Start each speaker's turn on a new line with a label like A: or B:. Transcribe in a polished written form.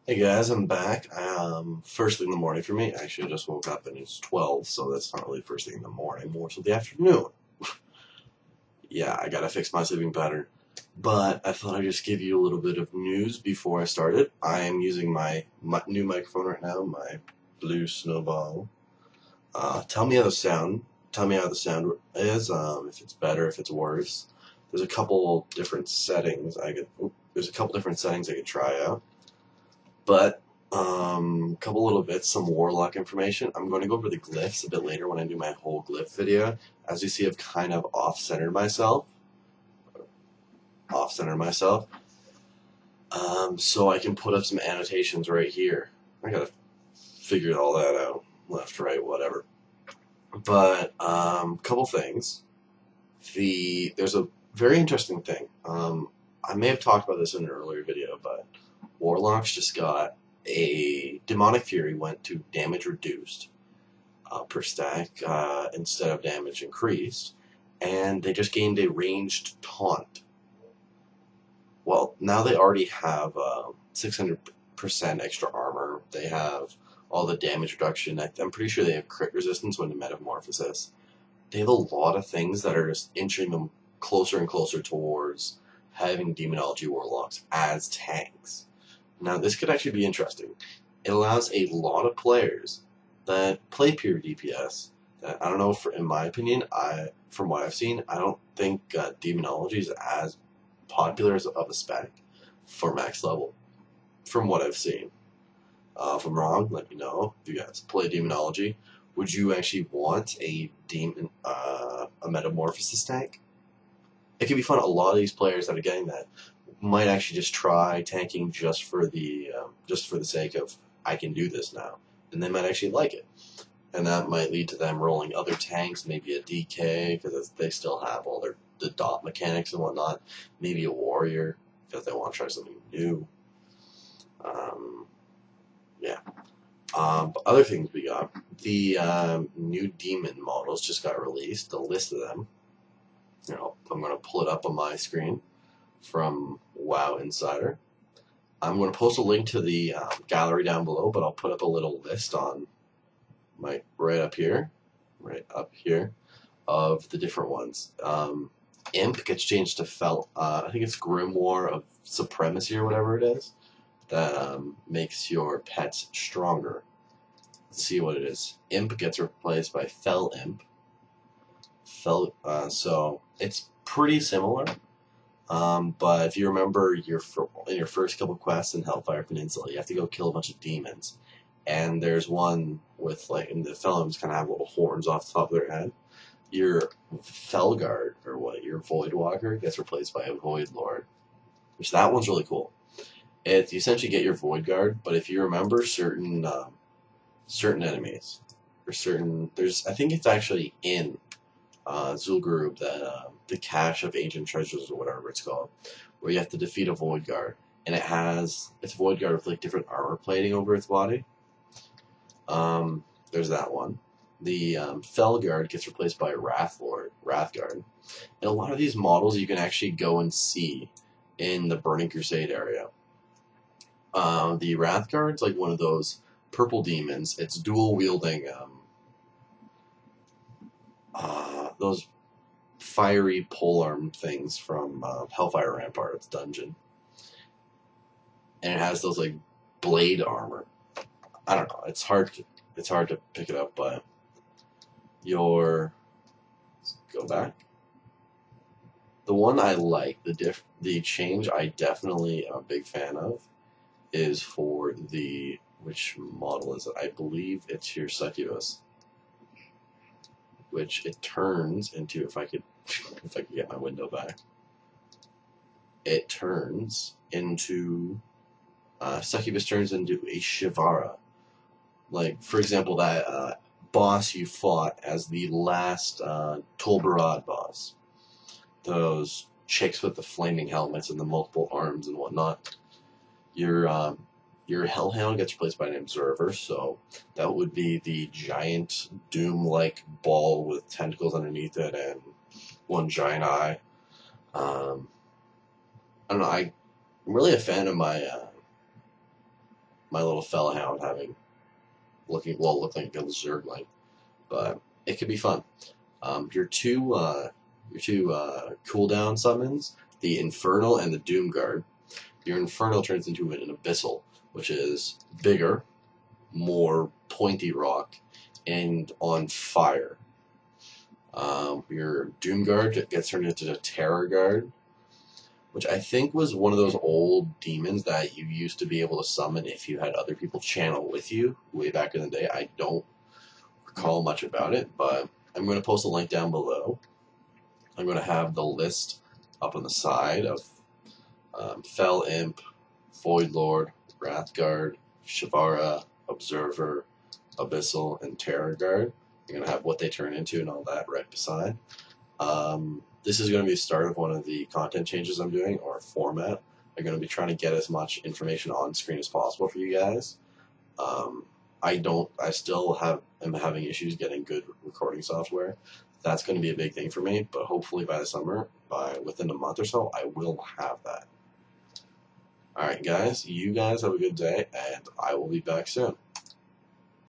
A: Hey guys, I'm back. First thing in the morning for me. Actually, I just woke up and it's 12, so that's not really first thing in the morning, more so the afternoon. Yeah, I gotta fix my sleeping pattern. But I thought I'd just give you a little bit of news before I started. I am using my new microphone right now, my Blue Snowball. Tell me how the sound. Tell me how the sound is. If it's better, if it's worse. There's a couple different settings I could. There's a couple different settings I could try out. But a couple little bits, some Warlock information. I'm going to go over the glyphs a bit later when I do my whole glyph video. As you see, I've kind of off-centered myself. So I can put up some annotations right here. I gotta figure all that out. Left, right, whatever. But couple things. There's a very interesting thing. I may have talked about this in an earlier video, but Warlocks just got a Demonic Fury went to damage reduced per stack instead of damage increased, and they just gained a ranged taunt. Well, now they already have 600% extra armor. They have all the damage reduction. I'm pretty sure they have crit resistance when the metamorphosis. They have a lot of things that are just inching them closer and closer towards having Demonology Warlocks as tanks. Now, this could actually be interesting. It allows a lot of players that play pure DPS that, I don't know, in my opinion, from what I've seen, I don't think Demonology is as popular of a spec for max level, from what I've seen. If I'm wrong, let me know. If you guys play Demonology, would you actually want a Metamorphosis tank? It could be fun. A lot of these players that are getting that might actually just try tanking just for the sake of I can do this now, and they might actually like it, and that might lead to them rolling other tanks, maybe a DK because they still have all the dot mechanics and whatnot, maybe a warrior because they want to try something new. Yeah. But other things we got, the new demon models just got released. The list of them. I'm going to pull it up on my screen from WoW Insider. I'm going to post a link to the gallery down below, but I'll put up a little list on right up here, of the different ones. Imp gets changed to Felt. I think it's Grimoire of Supremacy or whatever it is. That makes your pets stronger. Let's see what it is. Imp gets replaced by Fell Imp. So it's pretty similar. But if you remember in your first couple quests in Hellfire Peninsula, you have to go kill a bunch of demons. And there's one with, and the Felons kind of have little horns off the top of their head. Your Felguard, your Voidwalker, gets replaced by a Void Lord. Which, that one's really cool. You essentially get your Void Guard, but if you remember certain enemies, or I think it's actually in Zul'Gurub, that the Cache of Ancient Treasures or whatever it's called, where you have to defeat a Void Guard, and it's Void Guard with different armor plating over its body. There's that one. The Felguard gets replaced by Wrathguard, and a lot of these models you can actually go and see in the Burning Crusade area. The Wrathguard's like one of those purple demons. It's dual wielding those fiery polearm things from Hellfire Rampart's dungeon, and it has those blade armor. I don't know. It's hard to pick it up, but let's go back. The one I like, the change I definitely am a big fan of, is for which model is it? I believe it's your Succubus, which it turns into, if I could get my window back, it turns into, Succubus turns into a Shivara. For example, that boss you fought as the last Tol Barad boss. Those chicks with the flaming helmets and the multiple arms and whatnot. Your Hellhound gets replaced by an Observer, so that would be the giant Doom-like ball with tentacles underneath it and one giant eye. I don't know, I'm really a fan of my my little Fellhound look like a Zergling, but it could be fun. Your two cooldown summons, the Infernal and the Doomguard. Your Infernal turns into an Abyssal, which is bigger, more pointy rock, and on fire. Your Doomguard gets turned into the Terror Guard, which I think was one of those old demons that you used to be able to summon if you had other people channel with you way back in the day. I don't recall much about it, but I'm going to post a link down below. I'm going to have the list up on the side of Fell Imp, Void Lord, Wrathguard, Shavara, Observer, Abyssal, and Terror Guard. I'm going to have what they turn into and all that right beside. This is going to be the start of one of the content changes I'm doing, or format. I'm going to be trying to get as much information on screen as possible for you guys. I still am having issues getting good recording software. That's going to be a big thing for me, but hopefully by the summer, within a month or so, I will have that. Alright guys, you guys have a good day, and I will be back soon.